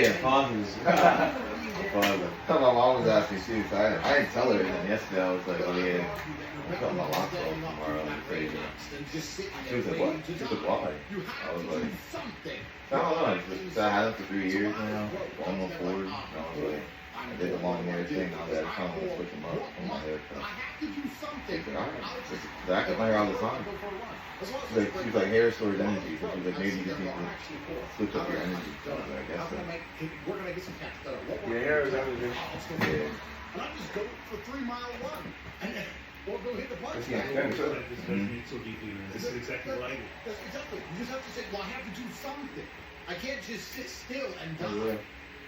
Yeah, pauses. My mom was asking too, so I didn't tell her. And then yesterday I was like, oh yeah, I'm cutting my locks off tomorrow. She was like, what? She was like, why? I was like, I don't know. I had them for 3 years now, almost 4. And I was like, I did the long hair thing. I was like, I'm trying to switch them up on my haircut. I cut my hair all the time. She's like, hair stores energy. So she's like, maybe you just need to switch up your energy. So I was like, I guess so. Your hair is energy. Yeah. And I just go for 3-mile run. Or go hit the bike. This is exactly what I do. Exactly. You just have to say, well, I have to do something. I can't just sit still and die.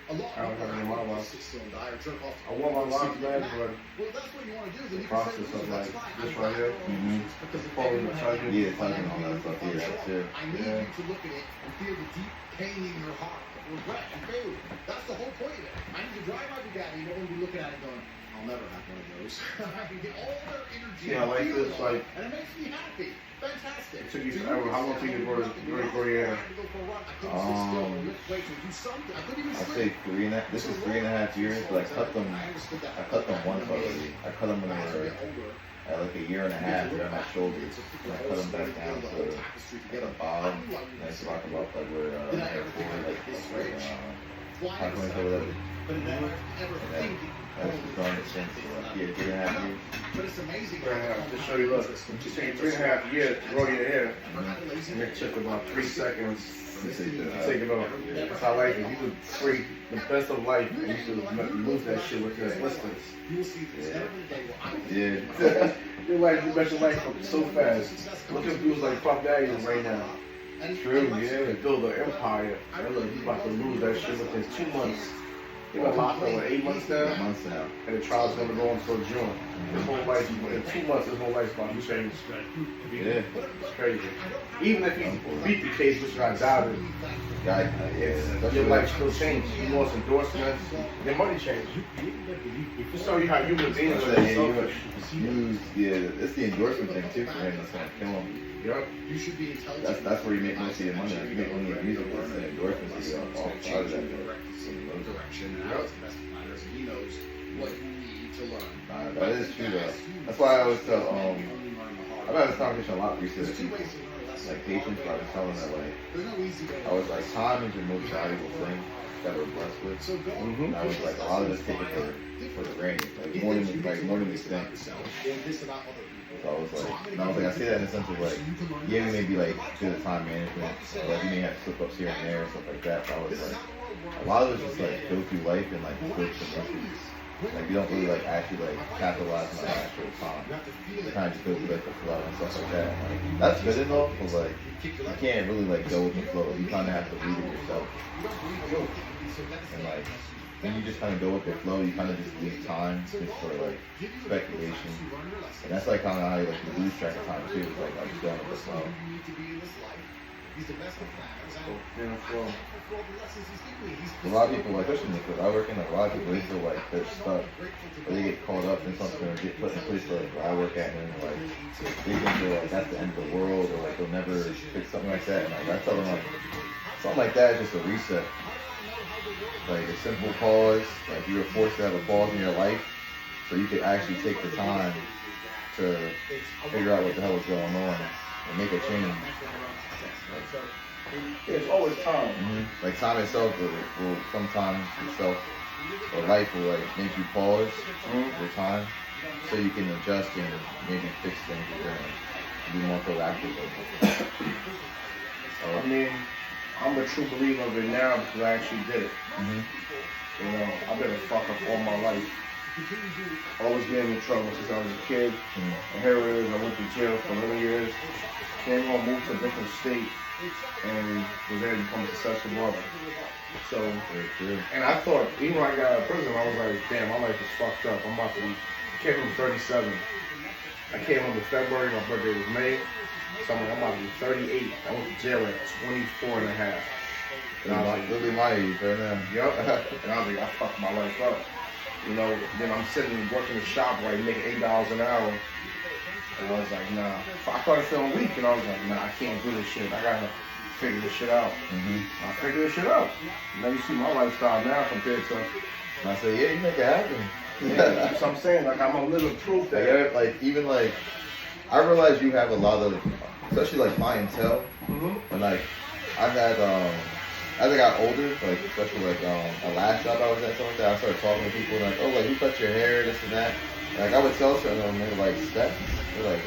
A lot of people have to sit still and die or jerk off. I want my locks back, but well, that's what you want to do. Then the you process can say, of like this fine. right here, Because if following the tugging. Yeah, tugging all that stuff. Yeah, that's it. I need you to look at it and feel the deep pain in your heart, regret and failure. That's the whole point of it. I need to drive my Bugatti. You don't want to be looking at it going, I'll never have one of those. I can get all their energy. Yeah, I like this, like, and it makes me happy. Fantastic. It took you forever. How long did you grow your hair? I'd say 3.5. This is 3.5 years, but I cut them once already. I cut them when they were at like 1.5 years on my shoulders. And I cut them back down to like a bob. And I talk about like where my hair like how can I say whatever. And then I was growing it since yeah, 3.5 years. But it's amazing. To show you, look, you take 3.5 years to grow your hair, and it took about 3 seconds to take it off. That's how I like it. You could free the best of life, and you could lose that shit with your blisters. Yeah. You bet your life up so fast. Look at dudes like Puff Daddy right now. True, yeah. They build an empire. And look, you about to lose that shit within 2 months. He been locked up for 8 months now. 8 months now. And the trial's gonna go until June. His whole life, in 2 months, his whole life's about to change. Yeah. It's crazy. Even if he beat the case, which I doubted, your life still changed. You lost endorsements, your money changed. Just show you how human beings are selfish. It's the endorsement thing too for him that's gonna kill him. Yep. You should be intelligent. That's where you make most of your money. You make money in music, it's the endorsements that you all part of that. Direction and how to best planners, and he knows what you need to learn. That is true though. That's why I always tell I've had this conversation a lot recently with people. Like patience, but I was telling that like I was like time is your most valuable thing that we're blessed with. And I was like a lot of us take it for granted. Like more than we think. So I was like, I say that in the sense of like, yeah, we may be like good at time management, like you may have slip ups here and there and stuff like that. But I was like, a lot of us just like go through life and like build some issues. Like you don't really like actually like capitalize on the actual time. You kind of just go through like the flow and stuff like that. Like, that's good enough, but like you can't really like go with the flow. You kind of have to lead it yourself. And like when you just kind of go with the flow, you kind of just leave time just for like speculation. And that's like kind of how you like lose track of time too. It's like I'm just going with the flow. A lot of people, like, especially because I work in, like, a lot of people, they feel like they're stuck, or they get caught up in something, or get put in a place like where I work at, and like, they think they're like, that's the end of the world, or like, they'll never fix something like that, and like, I tell them, like, something like that is just a reset. Like, a simple pause, like, you were forced to have a pause in your life, so you could actually take the time to figure out what the hell is going on, and make a change. It's always time. Like time itself will sometimes itself or life will like make you pause for time so you can adjust and maybe fix things and be more proactive. I mean, I'm a true believer of it now because I actually did it. You know, I've been a fucker all my life. Always getting in trouble since I was a kid. And here it is, I went to jail for 11 years. Came home, moved to a different state, and was there to become a successful brother. So, and I thought, even when I got out of prison, I was like, damn, my life is fucked up. I'm about to be, I came home 37. I came home in February, my birthday was May. So I'm about to be 38. I went to jail at 24 and a half. And I was like, literally my age right now. Yup. And I was like, I fucked my life up. You know, then I'm sitting and working in the shop where I make $8 an hour. And I was like, nah. I started feeling weak, and I was like, nah, I can't do this shit. I gotta figure this shit out. I figured this shit out. Now you see my lifestyle now compared to. And I say, yeah, you make it happen. Yeah, that's what I'm saying. Like I'm a living proof that. Like I realize you have a lot of, especially like clientele. And like I've had as I got older, like especially like a last job I was at, something like that, I started talking to people like, oh, like you cut your hair, this and that. Like I would tell certain of them, they were like steps. They're like,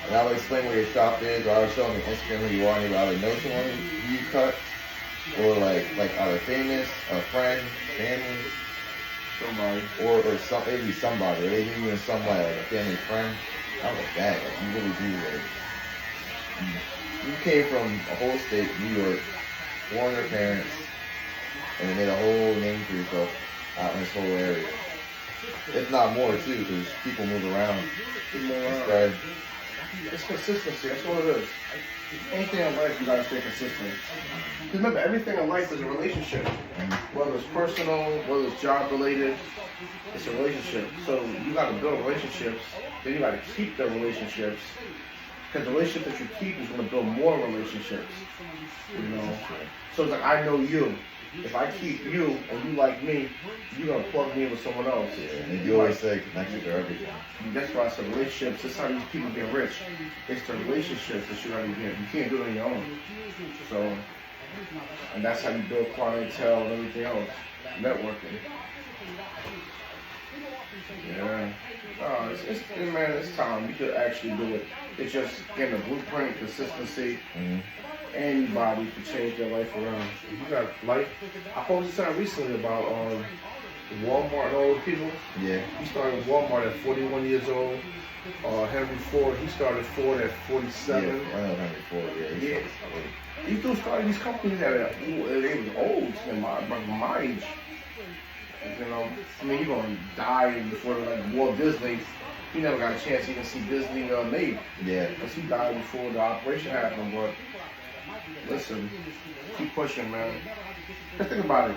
and I would explain where your shop is, or I would show them the Instagram who you are, and they would either know someone you cut, or like either famous, a friend, family, Somebody. or maybe somebody, or they knew you in some way, like a family friend. I was like, that, like you really do, like, you came from a whole state, New York, foreigner parents, and they made a whole name for yourself out in this whole area. If not more too, because people move around, spread. It's consistency, that's what it is. Anything in life, you gotta stay consistent. Because remember, everything in life is a relationship. Whether it's personal, whether it's job related, it's a relationship. So you gotta build relationships, then you gotta keep the relationships. Because the relationship that you keep is gonna build more relationships. You know? So it's like, I know you. If I keep you and you like me, you're gonna plug me in with someone else. Yeah, and you always say connections are everything. That's why I said relationships. That's how these people get rich. It's the relationships that you gotta get. You can't do it on your own. So, and that's how you build clientele and everything else. Networking. Yeah. Oh, man, it's time. You could actually do it. It's just getting a blueprint, consistency. Anybody can change their life around. You got life. I posted something recently about Walmart and all the people. Yeah. He started Walmart at 41 years old. Henry Ford, he started Ford at 47. Yeah, I know Henry Ford. Yeah. He still started these companies that they was old in my age. You know, I mean, you're gonna die before like Walt Disney. He never got a chance to even see Disney made. Yeah. Because he died before the operation happened, but. Listen, keep pushing, man. Just think about it.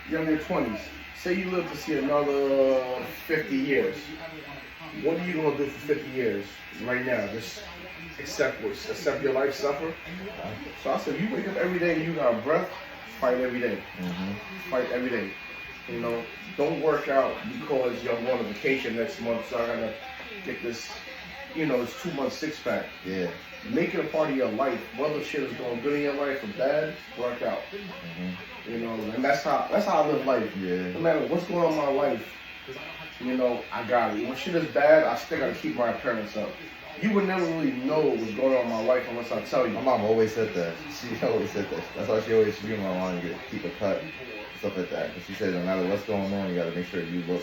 You're in your 20s. Say you live to see another 50 years. What are you going to do for 50 years right now? Just accept your life suffer? So I said, you wake up every day and you got a breath, fight every day. Fight every day. You know, don't work out because you're going on vacation next month, so I got to get this, this 2 month six pack. Yeah. Make it a part of your life. Whether shit is going good in your life or bad, work out. You know, and that's how I live life. Yeah. No matter what's going on in my life, I got it. When shit is bad, I still gotta keep my appearance up. You would never really know what's going on in my life unless I tell you. My mom always said that. She always said that. That's why she always drew my line to keep a cut, stuff like that. Because she said no matter what's going on, you gotta make sure you look.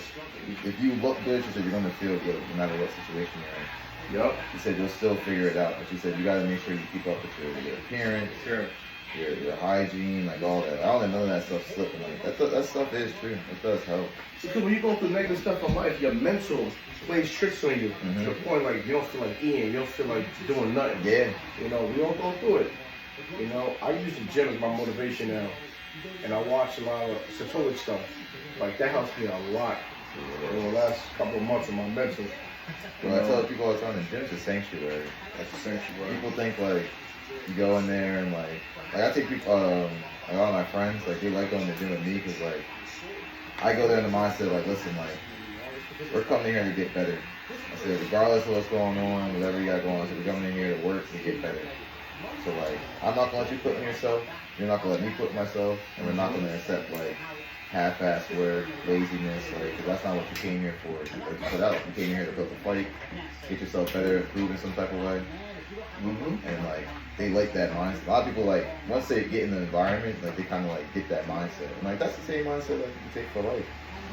If you look good, she said you're gonna feel good no matter what situation you're in. Yep. She said you'll still figure it out, but she said you got to make sure you keep up with your appearance, your hygiene, like all that. I don't let none of that stuff slip. Like that stuff is true. It does help. Because when you go through negative stuff in life, your mental plays tricks on you to the point like you don't feel like eating, you don't feel like doing nothing. Yeah. We don't go through it. I use the gym as my motivation now, and I watch a lot of stoic stuff. Like that helps me a lot. In the last couple of months of my mental. Well, I tell people all the time, the gym's a sanctuary. That's a sanctuary. People think like you go in there and like I take people, like all my friends, like they like going to the gym with me because like I go there in the mindset like, listen, like we're coming here to get better. I said regardless of what's going on, whatever you got going on, so we're coming in here to work to get better. So like I'm not gonna let you put in yourself. You're not gonna let me put in myself, and we're not gonna accept like half-ass work, laziness, like, cause that's not what you came here for. You came here to build a fight, get yourself better, improve in some type of way. And like, they like that mindset. A lot of people like, once they get in the environment, like they kind of like get that mindset. And like, that's the same mindset like you take for life.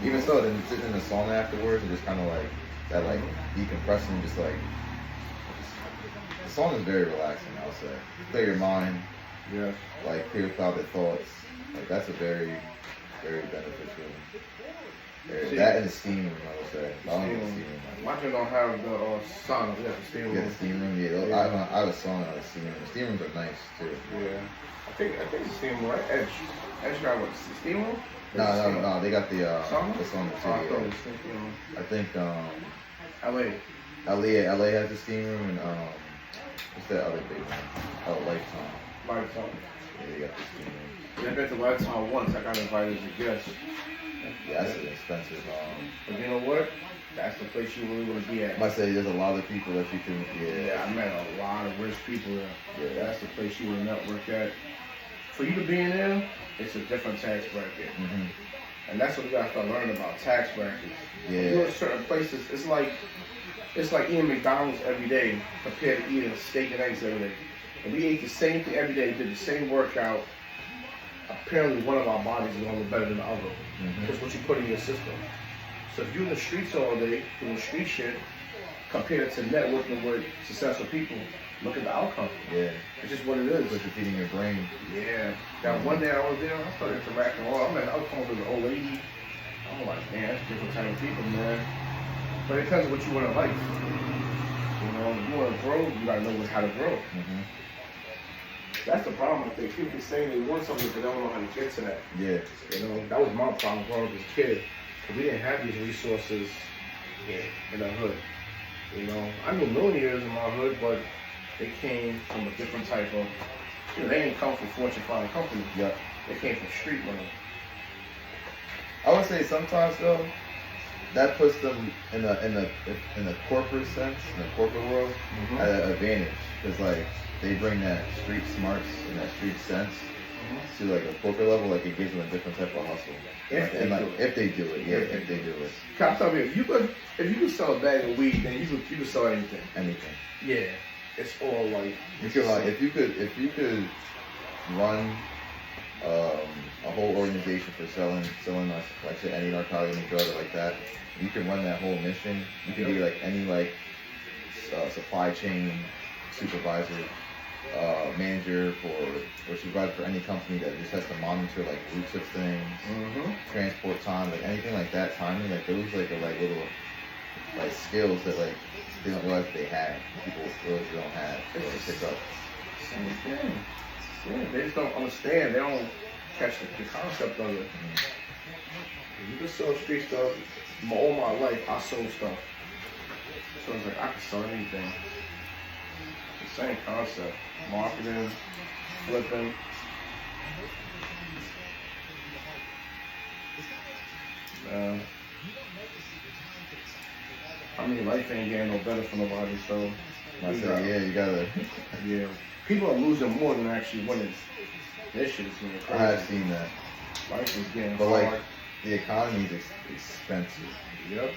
Even so, then sitting in the sauna afterwards and just kind of like, that like decompressing, just like, the sauna is very relaxing, I'll say. Clear your mind, like clear clouded thoughts. Like that's a very beneficial. That and the steam room, I would say. I don't get the steam room. My gym don't have the sauna. We got the steam room. You got the steam room? Yeah. I have a sauna and a steam room. The steam rooms are nice too. Yeah. I think the steam room, right? Edge got what? The steam room? No. They got the sauna? The sauna too. I think LA has the steam room and what's that other big one? Oh, Lifetime. Yeah, you got this thing. Yeah, I've been to Lifetime once. I got invited as a guest. Yeah, that's an expensive. But you know what? That's the place you really want to be at. I might say there's a lot of people that you can. Yeah, I met a lot of rich people there. Yeah. That's the place you want to network at. For you to be in there, it's a different tax bracket. Mm-hmm. And that's what we gotta start learning about, tax brackets. Yeah. When you go to certain places, it's like eating McDonald's every day compared to eating steak and eggs every day. And we ate the same thing every day, did the same workout. Apparently one of our bodies is only better than the other. Mm-hmm. Because what you put in your system. So if you're in the streets all day doing street shit, compared to networking with successful people, look at the outcome. Yeah. It's just what it is. What you're feeding your brain. Yeah. Now one day I was there, I started interacting with I was talking to an old lady. I'm like, man, that's different type of people, man. But it depends on what you want in life. You know, if you want to grow, you gotta know how to grow. Mm-hmm. That's the problem. I think people be saying they want something, but they don't know how to get to that. Yeah. You know, that was my problem growing up as a kid. We didn't have these resources in the hood. You know, I knew millionaires in my hood, but they came from a different type of, you know, they didn't come from Fortune 500 companies. Yep. They came from street money. I would say sometimes though, that puts them in the corporate sense, in the corporate world, at an advantage. Because like they bring that street smarts and that street sense to like a corporate level, like it gives them a different type of hustle. If they do it, if they do it. Can I tell you, if you could sell a bag of weed, then you could sell anything. Anything. Yeah, it's all like you could like if you could run a whole organization for selling like say any narcotic, any drug like that. You can run that whole mission. You can be like any like supply chain supervisor, manager or supervisor for any company that just has to monitor like routes of things, transport time, like anything like that, timing, like those like are like little like skills that like they don't realize they have. People really don't have. So they pick up. Same thing. Yeah, they just don't understand. They don't catch the concept of it. You can sell street stuff. All my life, I sold stuff. So it's like I can sell anything. The same concept. Marketing, flipping. I mean, life ain't getting no better for nobody, so. I say, yeah, you gotta. Yeah. People are losing more than actually winning. This shit is getting crazy. I have seen that. Life is getting but hard. Like, the economy is expensive. Yep.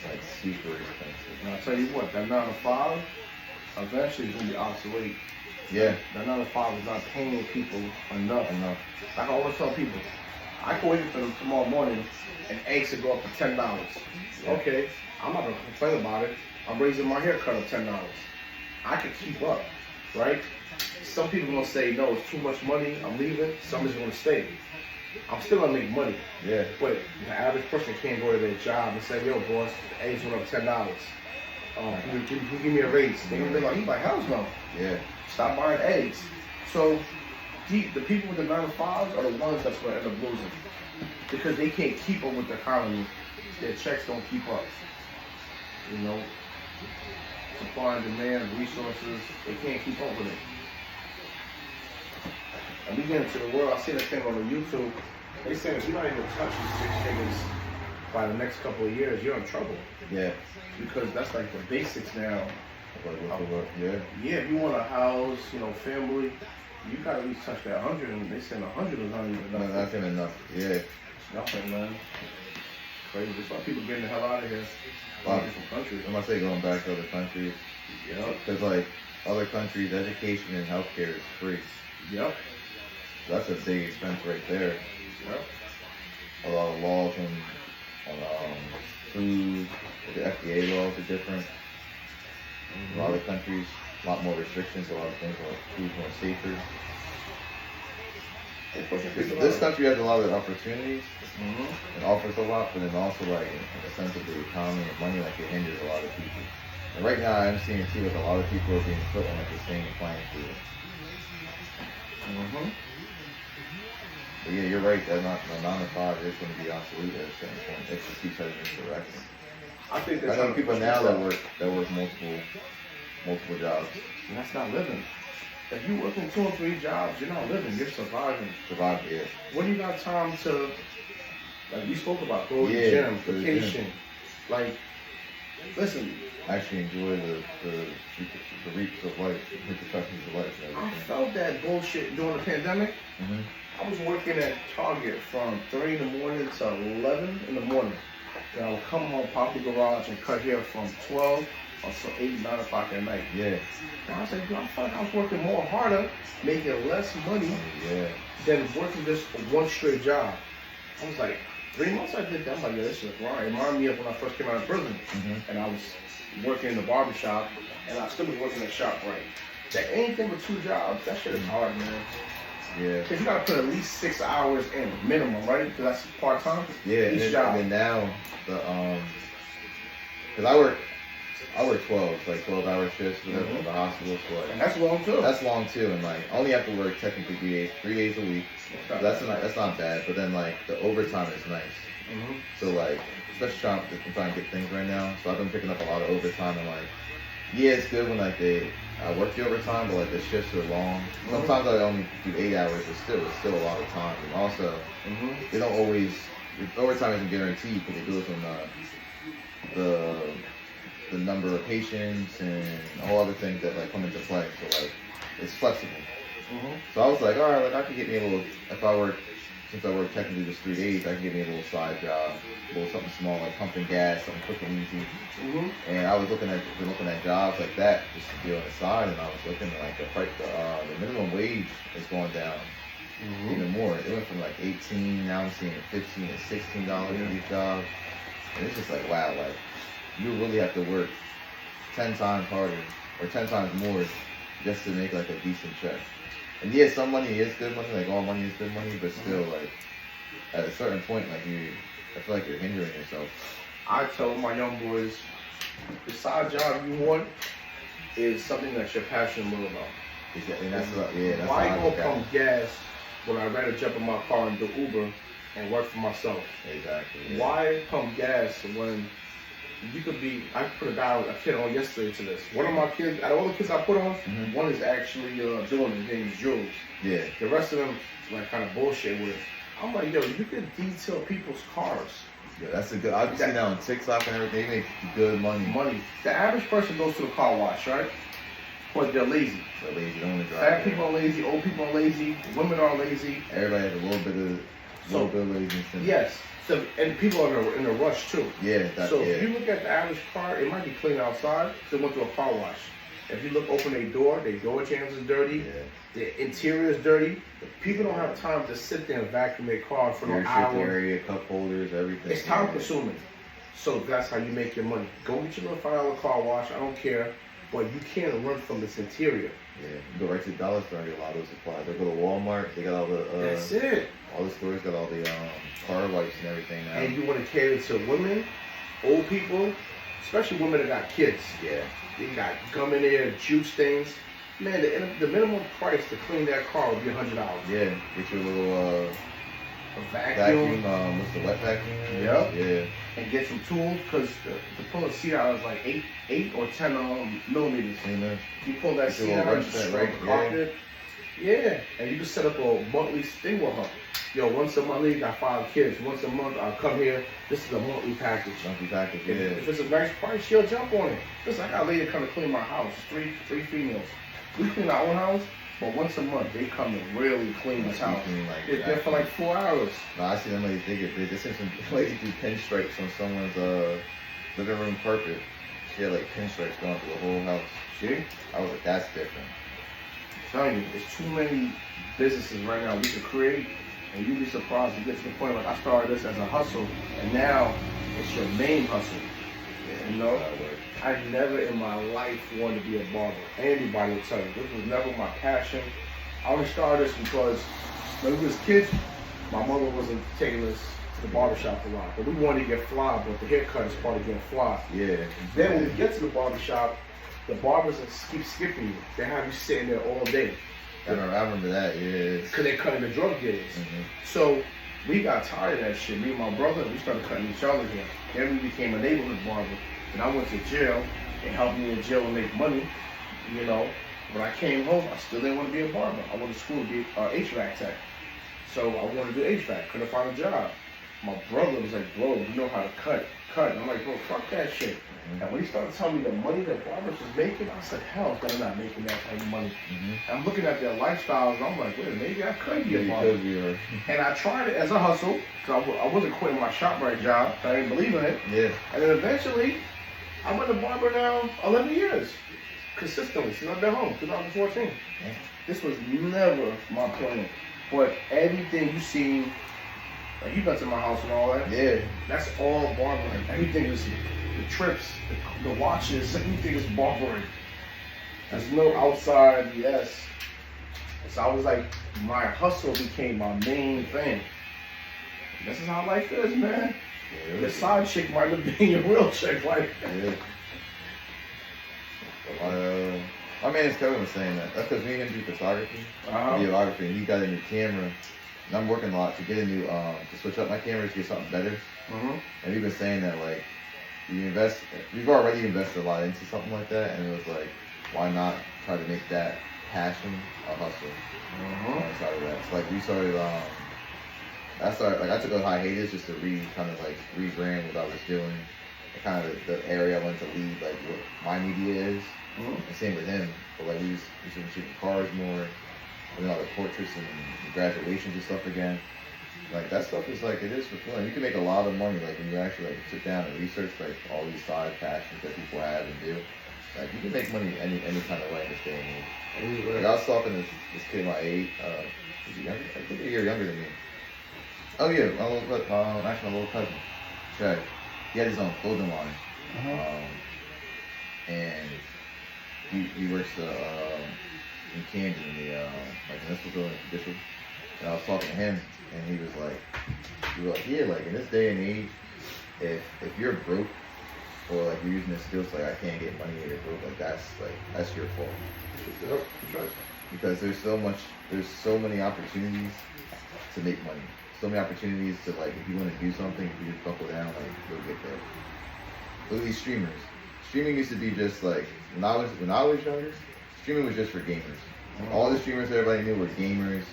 Like, super expensive. And I'll tell you what, that 9 to 5 eventually is going to be obsolete. Yeah. That 9 to 5 is not paying people enough. Like I always tell people, I can wait for them tomorrow morning and eggs will go up to $10. Yeah. Okay, I'm not going to complain about it. I'm raising my haircut up $10. I can keep up, right? Some people are going to say, no, it's too much money, I'm leaving. Somebody's going to stay. I'm still going to make money. Yeah. But the average person can't go to their job and say, yo, boss, the eggs went up $10. Give me a raise. They're going to be like, you like, hell no. Yeah. Stop buying eggs. So the people with the 9 to 5s are the ones that's going to end up losing. Because they can't keep up with the economy. Their checks don't keep up. You know? Supply and demand, resources, they can't keep up with it. And we get into the world, I seen a thing on the YouTube, they said if you're not even touching 6 figures by the next couple of years, you're in trouble. Yeah. Because that's like the basics now. Yeah. Yeah, if you want a house, you know, family, you gotta at least touch that 100, and they said 100 is not even enough. No, not even enough. Yeah. It's nothing, man. Crazy. That's why people getting the hell out of here. Different countries. I'm gonna say going back to other countries. Yep. Because like other countries, education and healthcare is free. Yep. So that's a big expense right there. Yep. A lot of laws on food, the FDA laws are different. A lot of countries, a lot more restrictions, a lot of things like food more safer. This country has a lot of opportunities and offers a lot, but then also like in the sense of the economy and money, like it hinders a lot of people. And right now I'm seeing too like a lot of people are being put on like the same playing field. But yeah, you're right, that 9 to 5 is going to be obsolete at a certain point. It just keeps heading in this direction. I know people now that work multiple jobs. And that's not living. if you working 2 or 3 jobs, you're not living, you're surviving. Survive, yeah. When you got time to, like we spoke about, go to the Yeah, gym, go to the vacation, gym. like, listen, Actually enjoy the reaps of life, the repercussions of life and I everything. felt that bullshit during the pandemic. Mm-hmm. I was working at Target from 3 in the morning to 11 in the morning. Then I would come home, pop the garage, and cut hair from 12 until 8, 9 o'clock at night. Yeah. And I was like, yo, I felt like I was working more harder, making less money Yeah. than working just one straight job. I was like, 3 months I did that. I'm like, yeah, this is right. It reminded me of when I first came out of prison. Mm-hmm. And I was working in the barbershop, and I still was working at ShopRite. That anything with 2 jobs, that shit is hard, man. Yeah. Because you got to put at least 6 hours in minimum, right? Because that's part-time. Yeah, Each and job. then now because I work 12-hour shifts whatever Mhm. in the hospital, so And like that's long, too. that's long too, and like I only have to work technically 3 days a week. So that's not bad, but then like the overtime is nice. Mm-hmm. So like, especially I'm trying to get things right now, so I've been picking up a lot of overtime, and like, yeah, it's good when like I work the overtime, but like the shifts are long. Sometimes I only do 8 hours, but it's still a lot of time. And also, they don't always, overtime isn't guaranteed because it goes on the number of patients and all other things that like come into play. So like, it's flexible. So I was like, all right, like I could get me a little, since I work technically just 3 days, I can get me a little side job, a little something small like pumping gas, something quick and easy. And I was looking at jobs like that just to do on the side, and I was looking at like the minimum wage is going down even more. It went from like 18, now I'm seeing $15 to $16 for these jobs, and it's just like wow, like you really have to work 10 times harder or 10 times more just to make like a decent check. And yeah, some money is good money, like all money is good money, but still, like, at a certain point, like, I feel like you're hindering yourself. I tell my young boys, the side job you want is something that you're passionate about. And that's Why how I go look at it. pump gas when I'd rather jump in my car and do Uber and work for myself? Exactly. Yeah. Why pump gas when you could be, I put a kid on yesterday to this. One of my kids, out of all the kids I put on, one is actually doing his name is Jules. Yeah. The rest of them, like, kind of bullshit with it. I'm like, yo, you can detail people's cars. Yeah, that's a good, I've seen that on TikTok and everything, they make good money. The average person goes to the car wash, right? But they're lazy. They're lazy, don't want to drive. Fat people are lazy, old people are lazy, women are lazy. Everybody has a little bit of laziness. Yes. So, and people are in a rush too. Yeah, if you look at the average car, it might be clean outside, so they went to a car wash. If you open their door jams is dirty, the interior is dirty. People don't have time to sit there and vacuum their car for an hour. Area, cup holders, everything. It's time consuming. So that's how you make your money. Go get your little $5 car wash, I don't care, but you can't run from this interior. Yeah, you go right to the dollar store and get a lot of those supplies. They go to Walmart, they got all the That's it. All the stores got all the car wipes and everything now. And you want to cater to women, old people, especially women that got kids. Yeah. They got gum in there, juice things. Man, the minimum price to clean that car would be $100. Yeah, get your little a vacuum. What's the wet vacuum? Yep. Yeah. And get some tools, because the pull a seat out is like 8 or 10 millimeters. You pull that seat out, you scrape the carpet. Yeah, and you can set up a monthly thing with her. Yo, once a month, you got 5 kids. Once a month, I'll come here. This is a monthly package. Yeah. If it's a nice price, she'll jump on it. Just like I got a lady come to clean my house. Three females. We clean our own house, but once a month, they come and really clean this house. They're there for like 4 hours. No, I see them ladies, they seen some ladies do pinstripes on someone's living room carpet. She had like pinstripes going through the whole house. See? I was like, that's different. I'm telling you, there's too many businesses right now we could create, and you'd be surprised to get to the point like I started this as a hustle, and now it's your main hustle. You know? I never in my life wanted to be a barber. Anybody will tell you. This was never my passion. I only started this because when we was kids, my mother wasn't taking us to the barbershop a lot. But we wanted to get fly, but the haircut is part of getting fly. Yeah. Then when we get to the barbershop, the barbers keep skipping you. They have you sitting there all day. I remember that, yeah. Because they're cutting the drug dealers. So we got tired of that shit. Me and my brother, we started cutting each other here. Then we became a neighborhood barber. And I went to jail and helped me in jail and make money, you know. When I came home, I still didn't want to be a barber. I went to school to be HVAC tech. So I wanted to do HVAC. Couldn't find a job. My brother was like, bro, you know how to cut. And I'm like, bro, fuck that shit. And when he started telling me the money that barbers was making, I said, hell, they're not making that kind of money. And I'm looking at their lifestyles, and I'm like, wait, maybe I could be a barber. And I tried it as a hustle, because I wasn't quitting my ShopRite job. I didn't believe in it. Yeah. And then eventually, I've been a barber now 11 years. Consistently, since I've been home, 2014. Yeah. This was never my plan. But everything you see, like you got to my house and all that. Yeah. That's all barbering. Everything is the trips, the watches, everything is barbering. There's no outside BS. So I was like, my hustle became my main thing. This is how life is, man. Yeah. Your side chick might have been your real chick, like. Yeah. My man Kevin was saying that. That's because me and him do photography, videography, and he got a new camera. And I'm working a lot to get a new, to switch up my camera to get something better. And we've been saying that, like, we've already invested a lot into something like that, and it was like, why not try to make that passion a hustle? On the side of that. So, like, we started, I took a hiatus just to rebrand what I was doing, and kind of the area I wanted to lead, like, what my media is. And same with him, but like we should be shooting cars more, doing all the portraits and graduations and stuff again. Like that stuff is like, it is for fun. You can make a lot of money like when you actually like sit down and research like all these side passions that people have and do. Like you can make money any kind of way in this day and age. Like I was talking to this kid my age, is he younger? I think a year younger than me. Oh yeah, actually my little cousin. Trey. He had his own clothing line. And he works in Candy in the municipal building district. And I was talking to him, and he was like, yeah, like in this day and age, if you're broke or like you're using a skill set, like I can't get money or you're broke, like that's your fault. Because there's so many opportunities to make money. So many opportunities to like, if you want to do something, if you just buckle down, like you'll get there. Look at these streamers. Streaming used to be just like, when I was younger, streaming was just for gamers. All the streamers that everybody knew were gamers.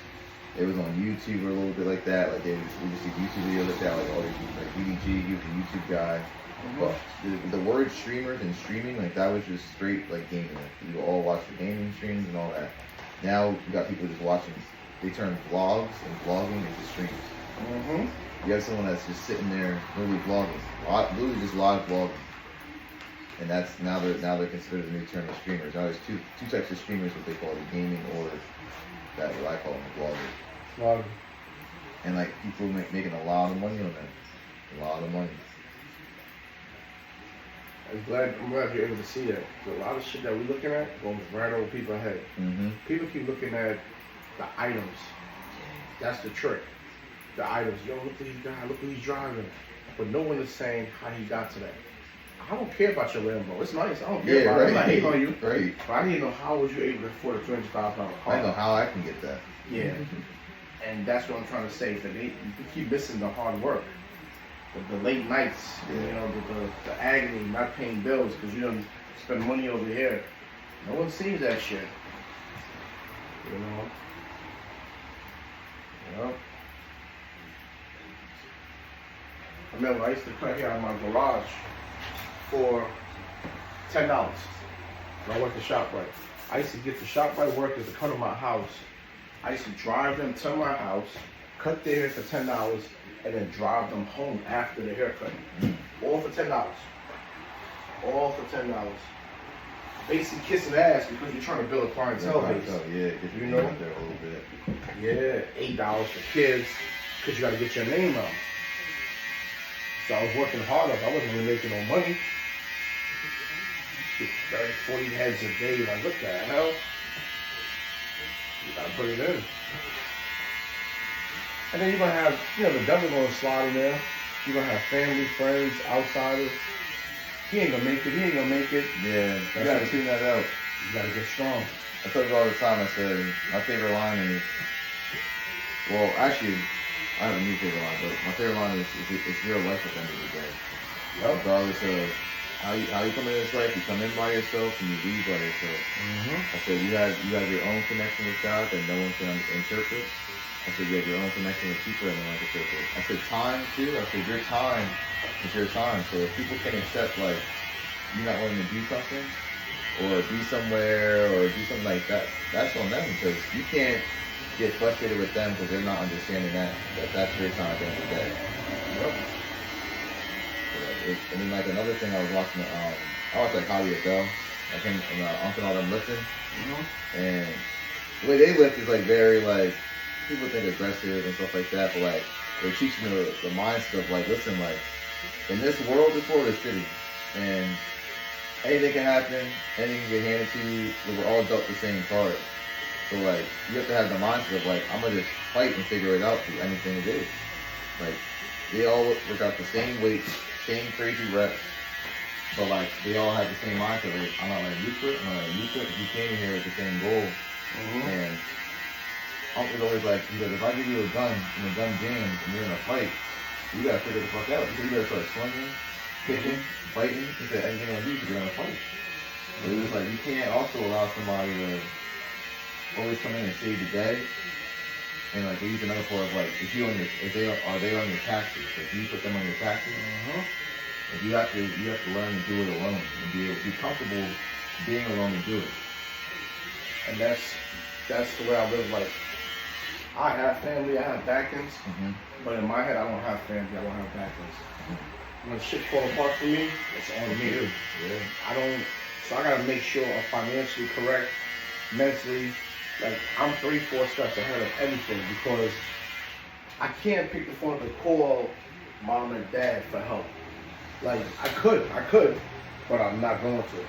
It was on YouTube or a little bit like that. Like we just see YouTube videos like that, like all these like VDG, he was a YouTube guy. But the word streamers and streaming, like that was just straight like gaming. Like, you all watch the gaming streams and all that. Now you got people just watching. They turn vlogs and vlogging into streams. You have someone that's just sitting there literally vlogging, literally just live vlogging. And that's now they're considered a new term of streamers. Now there's two types of streamers, what they call the gaming or that what I call them the vloggers. And like people making a lot of money on that. A lot of money. I'm glad you're able to see that. A lot of shit that we're looking at goes right over people's head. People keep looking at the items. That's the trick. The items. Yo, look at this guy, look what he's driving. But no one is saying how he got to that. I don't care about your Lambo. It's nice. I don't care about it. I'm not hating on you. Right. But I need to know how was you able to afford a $200,000 car. I know how I can get that. Yeah. And that's what I'm trying to say. That you keep missing the hard work. The late nights, you know, the agony, not paying bills because you don't spend money over here. No one sees that shit. You know? Yeah. I remember I used to cut hair in my garage for $10. When I went to ShopRite. I used to get the ShopRite workers to cut in my house. I used to drive them to my house, cut their hair for $10, and then drive them home after the haircut. All for $10. All for $10. Basically kissing ass because you're trying to build a clientele base. Yeah, because you know there a little bit. Yeah, $8 for kids because you got to get your name out. So I was working hard up. I wasn't really making no money. 30, 40 heads a day. Like, what the hell? You gotta put it in. And then you're gonna have, you know, the devil gonna slide in there. You're gonna have family, friends, outsiders. He ain't gonna make it. He ain't gonna make it. Yeah, you gotta tune that out. You gotta get strong. I tell you all the time. I said my favorite line is, well, actually, I have a new favorite line, but my favorite line is it's real life at the end of the day. regardless of how you come into this life. You come in by yourself and you leave by yourself. I said you have your own connection with God that no one can interpret. I said you have your own connection with people that no one can interpret. I said time too. I said your time is your time. So if people can accept like you not wanting to do something or be somewhere or do something like that, that's on them because you can't get frustrated with them because they're not understanding that's your time at the end of the day. Yep. And then like another thing I was watching, I watched like Javier Bell, like him and Uncle and all them lifting, and the way they lift is like very like people think aggressive and stuff like that, but like they're teaching the mindset of like, listen, like in this world is shitty, and anything can happen, anything can get handed to you. We're all dealt the same card, so like you have to have the mindset of like I'm gonna just fight and figure it out through anything it is. Like they all work out the same weights. Same crazy reps, but like they all have the same mindset. Like, I'm not letting you quit. I'm not letting you quit. You came in here with the same goal. And Uncle's always like, he goes, if I give you a gun and the gun jams and you're in a fight, you gotta figure the fuck out. You gotta start swinging, kicking, fighting. He said anything on you because you're in a fight. But it was like you can't also allow somebody to always come in and save the day. And like they use another part of like if they are on your taxes, like you put them on your taxes, like you have to learn to do it alone and be comfortable being alone and do it. And that's the way I live. Like I have family, I have backings, but in my head I don't have family, I don't have backings. When shit fall apart for me, it's on me. Yeah. So I gotta make sure I'm financially correct, mentally. Like, I'm 3-4 steps ahead of everything because I can't pick the phone up and call mom and dad for help. Like, I could, but I'm not going to.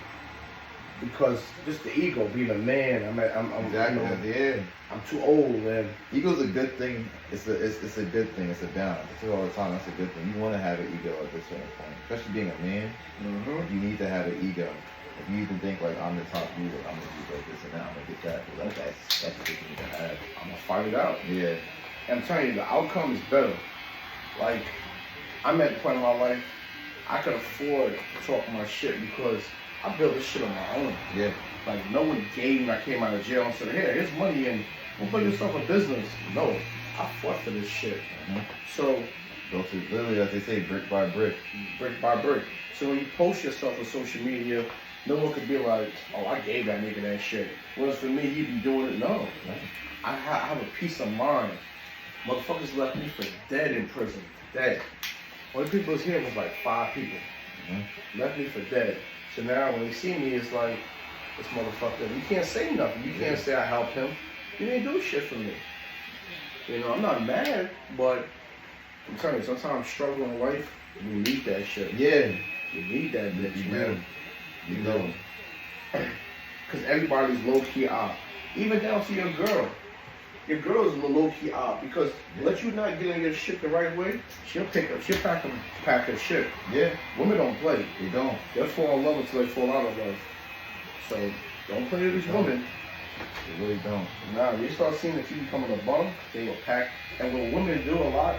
Because just the ego, being a man, I'm too old, man. Ego's a good thing. It's a good thing. It's a balance. I say all the time, that's a good thing. You want to have an ego at this certain point. Especially being a man, you need to have an ego. If you even think like I'm the top leader, I'm gonna do like this and that, I'm gonna get that. That's a good thing to have. I'm gonna fight it out. Yeah. And I'm telling you, the outcome is better. Like, I'm at the point in my life, I could afford to talk my shit because I built this shit on my own. Yeah. Like, no one gave me, I came out of jail and said, here, here's money and go put yourself a business. No, I fought for this shit. So, literally, as they say, brick by brick. Brick by brick. So when you post yourself on social media, no one could be like, oh, I gave that nigga that shit. Whereas for me, he'd be doing it. No. I have a peace of mind. Motherfuckers left me for dead in prison. Dead. Only people was here was like 5 people. Left me for dead. So now when they see me, it's like, this motherfucker, you can't say nothing. You can't say I helped him. You didn't do shit for me. You know, I'm not mad, but I'm telling you, sometimes struggling in life, you need that shit. Yeah. You need that bitch, man. You know. Because everybody's low-key out. Even down to your girl. Your girl is low-key out because let you not get in your shit the right way, she'll pack her shit. Yeah. Women don't play. They don't. They'll fall in love until they fall out of love. So don't play with these women. They really don't. Nah, you start seeing that you becoming a bum, they will pack. And what women do a lot,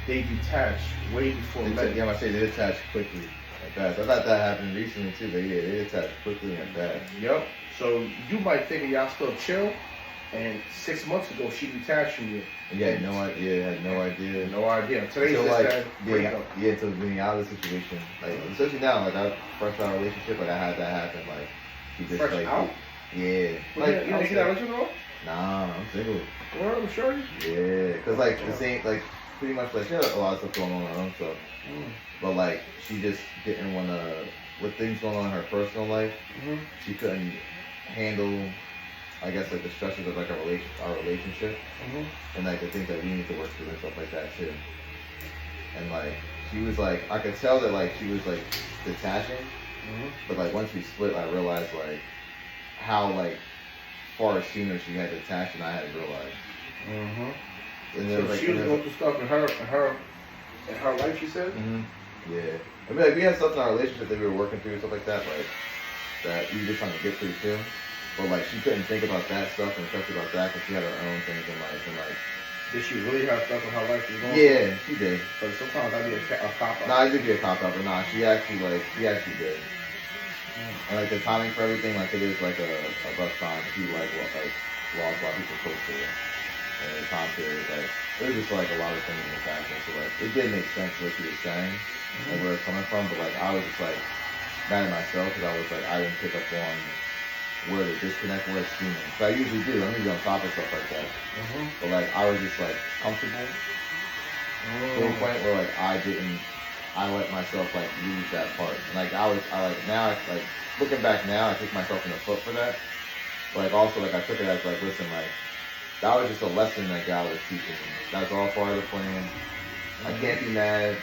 they detach way before men. Yeah, I say they detach quickly. Fast. I thought that happened recently too, but yeah, they attack quickly and fast. Yep. So you might think y'all still chill, and 6 months ago she detached from you. Yeah, had no idea. No idea. Today's so just like, so being out of the situation, like especially now, like I fresh out of a relationship, like I had that happen, like she just fresh like out. Yeah. Like you didn't get that original? Nah, I'm single. Well, I'm sure. Yeah, cause like the same, like pretty much like she had a lot of stuff going on in her own stuff. But like she just didn't want to, with things going on in her personal life, she couldn't handle, I guess, like the stresses of like our relationship, and like the things that we need to work through and stuff like that too. And like she was like, I could tell that like she was like detaching, but like once we split, I realized like how like far sooner she had detached than I had realized. And so like, she was going through stuff in her life, she said? Yeah. I mean, like, we had stuff in our relationship that we were working through and stuff like that, like, that we were just trying to get through too. But, like, she couldn't think about that stuff and stress about that because she had her own things in life. And, like, Did she really have stuff in her life was going? Yeah, she did. But sometimes I need a cop out. Nah, I did get a cop out, but nah, she actually did. And like the timing for everything, like it is like a rough time. She like lost a lot of people close to her. And the time period, like it was just like a lot of things in the fashion. So like it did make sense what she was saying and where it's coming from, but like I was just like mad at myself because I was like I didn't pick up on where the disconnect was seeming. So I usually do. I'm usually on top of stuff like that. But like I was just like comfortable to a point where like I let myself like lose that part. And like I like now like looking back now I kick myself in the foot for that. But like also like I took it as like listen like that was just a lesson that God was teaching me. That's all part of the plan. I can't be mad.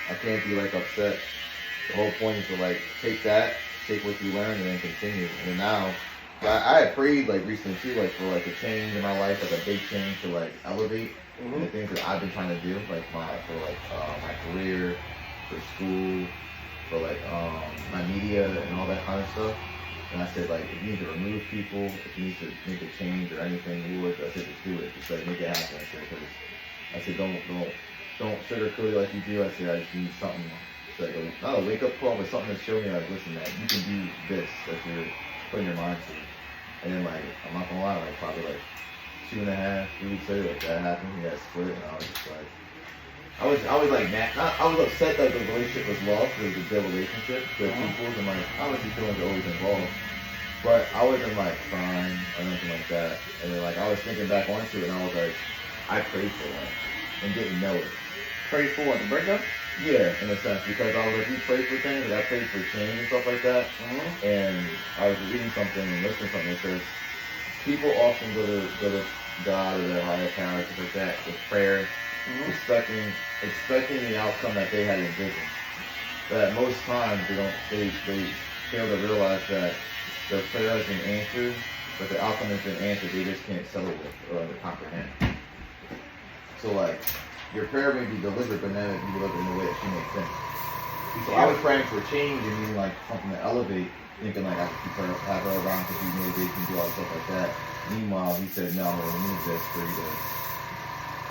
I can't be like upset. The whole point is to like take what you learn and then continue. And then now I had prayed like recently too, like for like a change in my life, like a big change to like elevate the things that I've been trying to do, like my career, for school, for like my media and all that kind of stuff. And I said like if you need to remove people, if you need to make a change or anything, Lord, I said just do it, just like make it happen. I said don't sugarcoat it like you do. I said I just need something. It's like not a wake up call, but something to show me like listen, man, you can do this that you're putting your mind to. And then like I'm not gonna lie, like probably like 2.5, 3 weeks later, like that happened. We got split, and I was just like, I was like mad. I was upset that the relationship was lost. It was a dead relationship. The people's and like obviously feelings are always involved, but I wasn't like crying or anything like that. And then like I was thinking back onto it, and I was like, I prayed for that and didn't know it. Prayed for what, the breakup? Yeah, in a sense, because I was like, we prayed for things, like I prayed for change and stuff like that. And I was reading something and listening to something that says people often go to God or their higher power, stuff like that, with prayer, expecting the outcome that they had envisioned. But most times they fail to realize that their prayer has been answered, but the outcome has been answered. They just can't settle with or comprehend. So like, your prayer may be delivered, but then it be delivered in a way that she makes sense. So I was praying for change and meaning like something to elevate, thinking like I could keep her, have her around to be motivation, do all stuff like that. Meanwhile, he said, no, I'm going to remove this for you to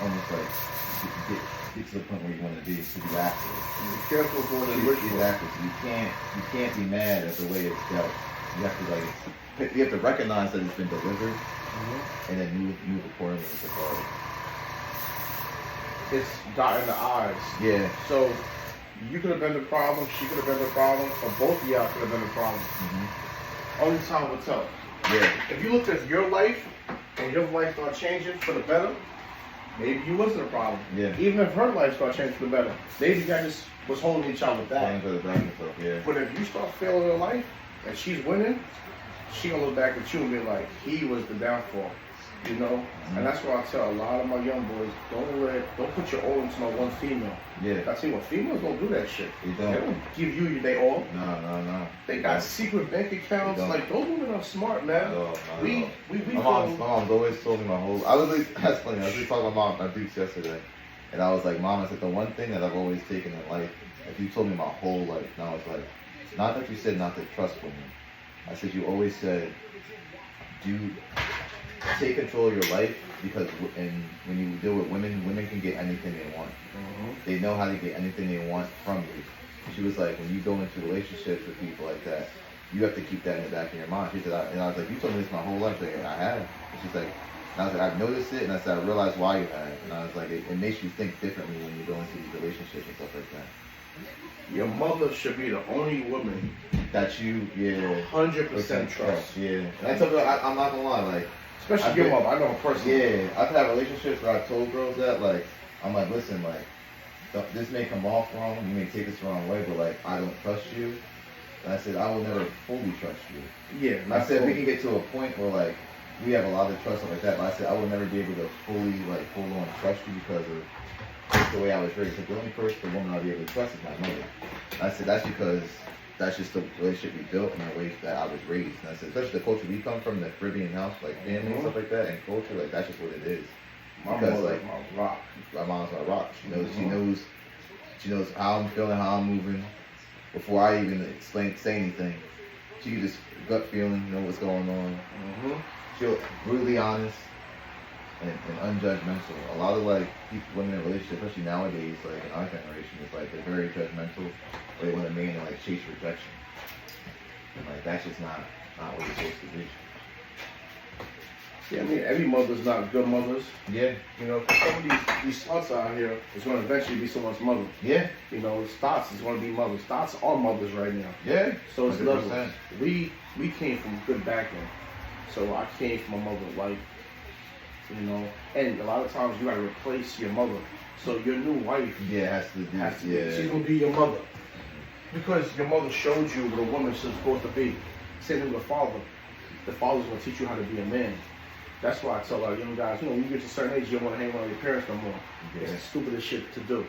almost like get to the point where you want to be active. Be careful going to the ritual. Exactly. So you can't be mad at the way it's dealt. You have to like, you have to recognize that it's been delivered and then move accordingly with authority. It's dotting the I's. Yeah. So you could have been the problem, she could have been the problem, or both of y'all could have been the problem. Only time will tell. Yeah. If you looked at your life and your life started changing for the better, maybe you wasn't a problem. Yeah. Even if her life started changing for the better, maybe you guys just was holding each other back. Yeah. But if you start failing in life and she's winning, she gonna look back at you and be like, he was the downfall. You know, and that's why I tell a lot of my young boys, don't put your all into no one female. Yeah. I see when females don't do that shit. They They don't give you they all. No. They got secret bank accounts. Like those women are smart, man. We my mom's always told me my whole. That's funny. I was just talking to my dudes yesterday, and I was like, Mom, I said the one thing that I've always taken in life. If you told me my whole life, and I was like, not that you said not to trust women. I said you always said, take control of your life, because when you deal with women can get anything they want. They know how to get anything they want from you. She was like, when you go into relationships with people like that, you have to keep that in the back of your mind. She said, and I was like, you told me this my whole life. Like, I have. And she's like, and I was like, I've noticed it, and I said, I realized why you have. And I was like, it makes you think differently when you go into these relationships and stuff like that. Your mother should be the only woman that you, 100% trust. Yeah. And I'm not gonna lie, like, especially your mother. I know her personally. Yeah, I've had relationships where I told girls that, like, I'm like, listen, like, this may come off wrong, you may take this the wrong way, but like, I don't trust you. And I said, I will never fully trust you. Yeah. And I said, we can get to a point where like, we have a lot of trust like that, but I said, I will never be able to fully, like, hold on and trust you because of just the way I was raised. So the only person, the woman I'll be able to trust is my mother. And I said, that's because that's just the relationship we built and the way that I was raised. And I said, especially the culture we come from, the Caribbean house, like family and stuff like that, and culture, like that's just what it is. My mother's like my rock. My mom's my rock. She knows how I'm feeling, how I'm moving. Before I even say anything, she can just gut feeling, know what's going on. She'll brutally honest. and unjudgmental. A lot of like women in relationships, especially nowadays, like in our generation, it's like they're very judgmental. Or they want a man to like chase rejection. And like that's just not what it's supposed to be. Yeah, I mean, every mother's not good mothers. Yeah. You know, some of these thoughts out here is going to eventually be someone's mother. Yeah. You know, thoughts is going to be mothers. Thoughts are mothers right now. Yeah. So it's 100%. levels. We came from good background. So I came from a mother wife. You know, and a lot of times you got to replace your mother. So your new wife has to be. She's going to be your mother. Because your mother showed you what a woman's supposed to be. Same with the father. The father's going to teach you how to be a man. That's why I tell our young guys, you know, when you get to a certain age, you don't want to hang around your parents no more. Yeah. It's the stupidest shit to do.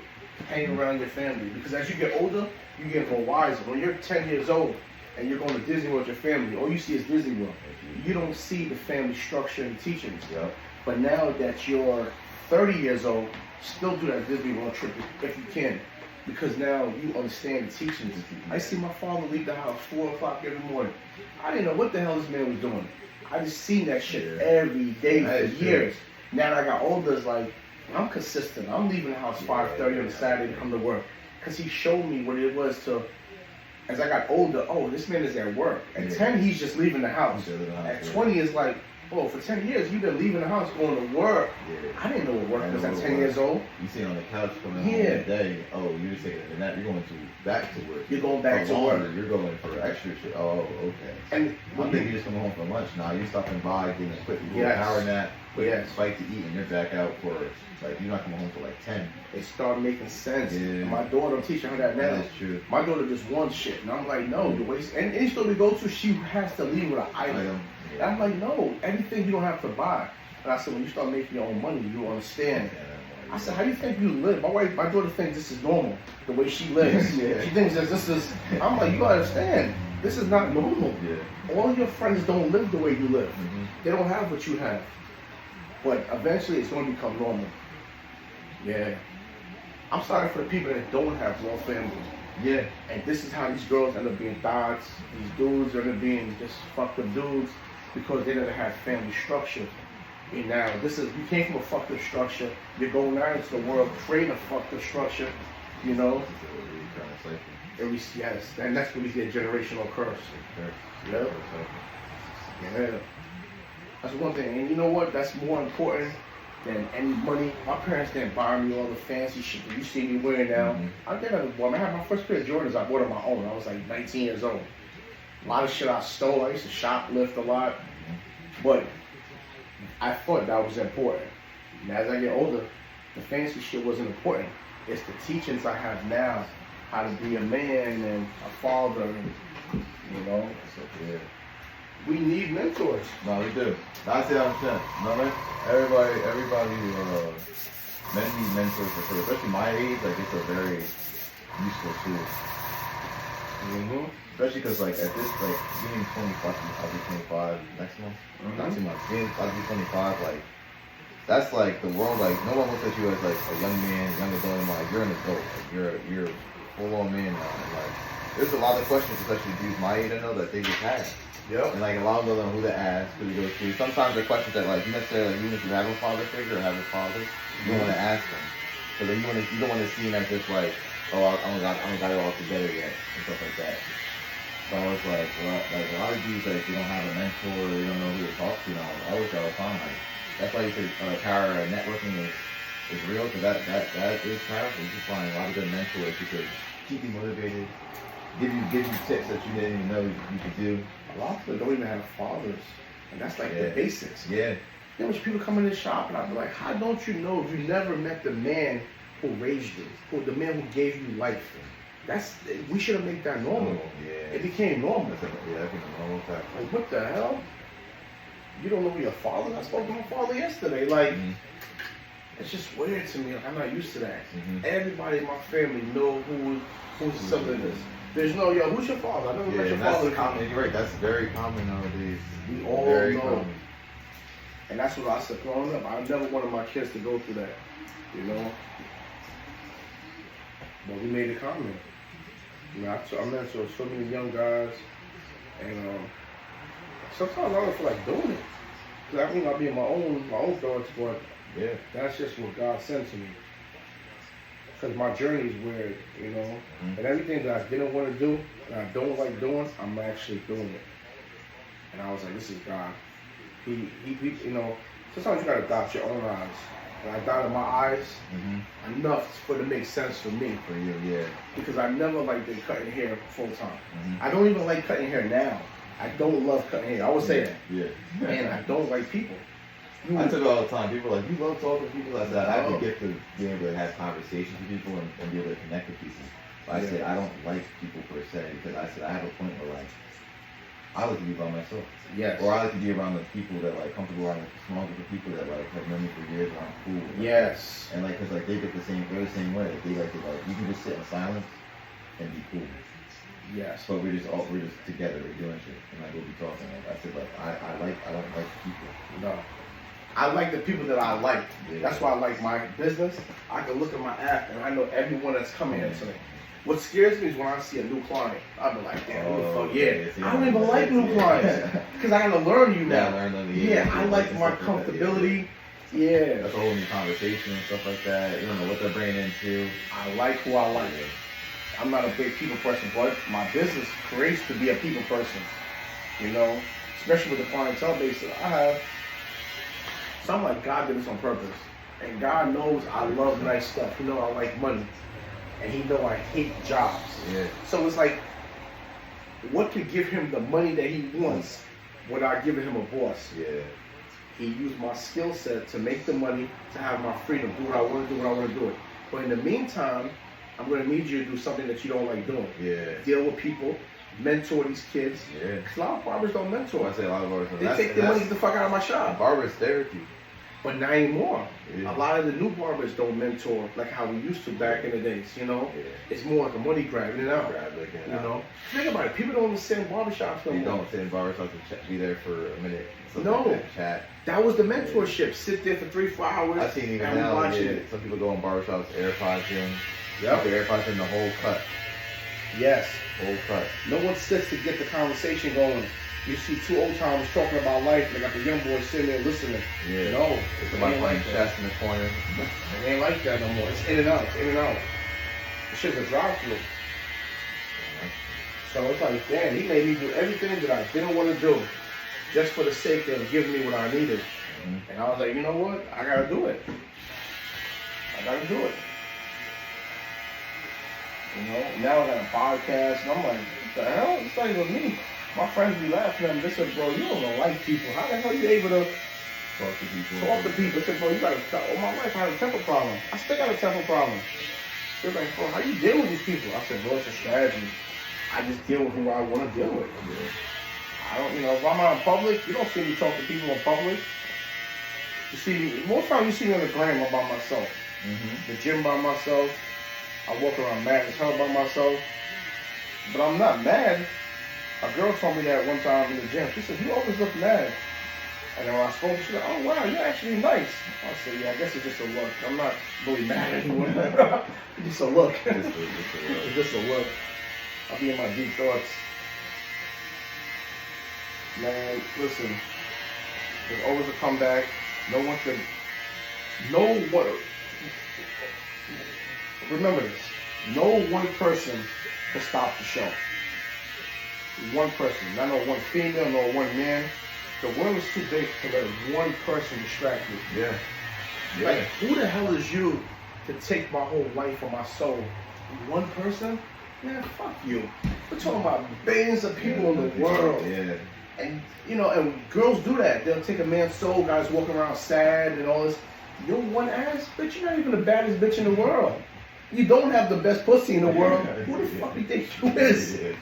Hang around your family. Because as you get older, you get more wiser. When you're 10 years old and you're going to Disney World with your family, all you see is Disney World. You don't see the family structure and teachings. Yeah. But now that you're 30 years old, still do that Disney World trip if you can. Because now you understand the teachings. I see my father leave the house 4 o'clock every morning. I didn't know what the hell this man was doing. I just seen that shit every day for years. Now that I got older, it's like, I'm consistent. I'm leaving the house 5:30 on a Saturday to come to work. Because he showed me what it was to, as I got older, oh, this man is at work. At 10, he's just leaving the house. At 20, it's like, oh, for 10 years, you've been leaving the house going to work. Yeah. I didn't know what work was at 10 years old. You sit on the couch coming home every day. Oh, you're taking a nap. You're going back to work. You're going back to work. You're going for extra shit. Oh, okay. And I'm thinking you just come home for lunch. Now you're stopping by, getting a quick power nap, quick bite to eat, and you're back out for, like, you're not coming home for like 10. It started making sense. Yeah. My daughter, I'm teaching her that now. That's true. My daughter just wants shit. And I'm like, no, the way, and any store we go to, she has to leave with an item. And I'm like, no, everything you don't have to buy. And I said, when you start making your own money, you understand. I said, how do you think you live? My daughter thinks this is normal, the way she lives. She thinks that this is, I'm like, you gotta understand, this is not normal. All your friends don't live the way you live. They don't have what you have. But eventually it's gonna become normal. Yeah. I'm sorry for the people that don't have real families. Yeah. And this is how these girls end up being thoughts. These dudes end up being just fucked up dudes because they never had family structure. And now you came from a fucked up structure. You're going out into the world creating a fucked up structure, you know. Yes, and that's when we get generational curse. Yeah. Yeah. That's one thing. And you know what? That's more important than any money. My parents didn't buy me all the fancy shit that you see me wearing now. I had my first pair of Jordans I bought on my own. I was like 19 years old. A lot of shit I stole. I used to shoplift a lot. But I thought that was important. And as I get older, the fancy shit wasn't important. It's the teachings I have now, how to be a man and a father, and, you know. So, yeah. We need mentors. No, we do. That's it, I'm saying. No, man. Everybody, men need mentors for sure. Especially my age, like, it's a very useful tool. Especially because, like, at this, like, being 25, I'll be 25 next month. Not too much. I'll be 25, like, that's like the world, like, no one looks at you as, like, a young man, young adult, and like, you're an adult. Like, you're a full-on man now. And, like, there's a lot of questions, especially dudes my age, I know, that they just have. And like a lot of them don't know who to ask, who to go to. Sometimes they're questions that like you necessarily, like, even if you have a father figure or have a father, you don't want to ask them. So then you don't want to seem as if like, oh, I don't got it all together yet and stuff like that. So I was like, well, like a lot of dudes, like, you don't have a mentor or you don't know who to talk to. I always got a time. Like that's why you say power networking is real, because that is powerful. You can find a lot of good mentors who could keep you motivated, give you tips that you didn't even know you could do. A lot of people don't even have fathers, and that's like the basics. Yeah. You know, people come in the shop, and I'll be like, how don't you know you never met the man who raised you, the man who gave you life? We should have made that normal. It became normal. That became a normal fact. Like, what the hell? You don't know your father? I spoke to my father yesterday. Like, it's just weird to me. Like, I'm not used to that. Everybody in my family know who's something is. There's no, yo, who's your father? I never met your father. Common. You're right. That's very common nowadays. We all know. Common. And that's what I said growing up. I never wanted my kids to go through that, you know. But we made it common. You know, I mentor so many young guys, and sometimes I don't feel like doing it. Because I think I'll be in my own thoughts, but Yeah. that's just what God sent to me. Because my journey is weird, you know? Mm-hmm. And everything that I didn't want to do, that I don't like doing, I'm actually doing it. And I was like, this is God. He you know, sometimes you gotta dot your own eyes. And I dotted my eyes enough for it to make sense for me. For you, yeah. Because I never liked cutting hair full time. Mm-hmm. I don't even like cutting hair now. I don't love cutting hair. I would say that. Yeah. Man, I don't like people. I tell it all the time. People are like, you love talking to people. I said, I have the gift of being able to have conversations with people and be able to connect with people. But I said, I don't like people per se because I said, I have a point where like, I like to be by myself. Yes. Or I like to be around the people that like comfortable around the small group of people that like have known me for years and I'm cool with. Yes. And like, cause like they get they're the same way. They like to like, you can just sit in silence and be cool. Yes. But we're just together, we're doing shit. And like we'll be talking. Like I said, like I don't like people. No. I like the people that I like. Yeah. That's why I like my business. I can look at my app and I know everyone that's coming here today. What scares me is when I see a new client. I'll be like, damn, who the fuck? Yeah. I don't even like new clients. Because I gotta learn you now. Learn them, yeah, I like my comfortability. Yeah. That's a whole new conversation and stuff like that. You don't know what they're bringing into. I like who I like. I'm not a big people person, but my business creates to be a people person. You know? Especially with the clientele base that I have. So I'm like, God did this on purpose. And God knows I love nice stuff. He knows I like money. And he knows I hate jobs. Yeah. So it's like, what could give him the money that he wants without giving him a boss? Yeah. He used my skill set to make the money, to have my freedom, do what I want to do when I want to do it. But in the meantime, I'm going to need you to do something that you don't like doing. Yeah. Deal with people, mentor these kids. Yeah. A lot of barbers don't mentor. I say a lot of barbers don't. They take the money, get the fuck out of my shop. Barber's therapy. But not anymore. Yeah. A lot of the new barbers don't mentor like how we used to back in the days, you know? Yeah. It's more like a money grab, in and out. You know? Think about it. People don't understand barbershops no You more. don't sit in barbershops and be there for a minute. No. Like that, chat. That was the mentorship. Sit there for 3-4 hours. I've seen even and now, watch yeah, it. some people go in barbershops, AirPods in. Yep. The AirPods in the whole cut. Yes. Whole cut. No one sits to get the conversation going. You see two old timers talking about life, they got the young boys sitting there listening. Yeah. No. It's about playing chess in the corner. It ain't like that no more. It's in and out. It's in and out. The shit's a drive-through. So it's like, damn, he made me do everything that I didn't want to do just for the sake of giving me what I needed. Mm-hmm. And I was like, you know what? I gotta do it. I gotta do it. You know, now I got a podcast, and I'm like, what the hell? It's not even me. My friends be laughing at me. They said, bro, you don't like people. How the hell are you able to Talk to people. talk to people? They said, bro, you got all my life I had a temper problem. I still got a temper problem. They're like, bro, how you deal with these people? I said, bro, it's a strategy. I just deal with who I want to deal with. I don't, you know, if I'm out in public, you don't see me talk to people in public. You see me, most time you see me on the gram, I'm by myself. Mm-hmm. The gym by myself. I walk around mad as hell by myself. But I'm not mad. A girl told me that one time in the gym. She said, you always look mad. And then when I spoke, she said, oh wow, you're actually nice. I said, yeah, I guess it's just a look. I'm not really mad at anyone. It's just a look. It's just a look. I'll be in my deep thoughts. Man, listen. There's always a comeback. No one. Remember this. No one person can stop the show. One person. Not no one female, no one man. The world is too big to let one person distract you. Yeah. Like, who the hell is you to take my whole life or my soul? One person? Man, fuck you. We're talking about billions of people in the world. Yeah. And, you know, and girls do that. They'll take a man's soul, guys walking around sad and all this. You're one ass, bitch. You're not even the baddest bitch in the world. You don't have the best pussy in the world. Who the fuck do you think you is? Yeah.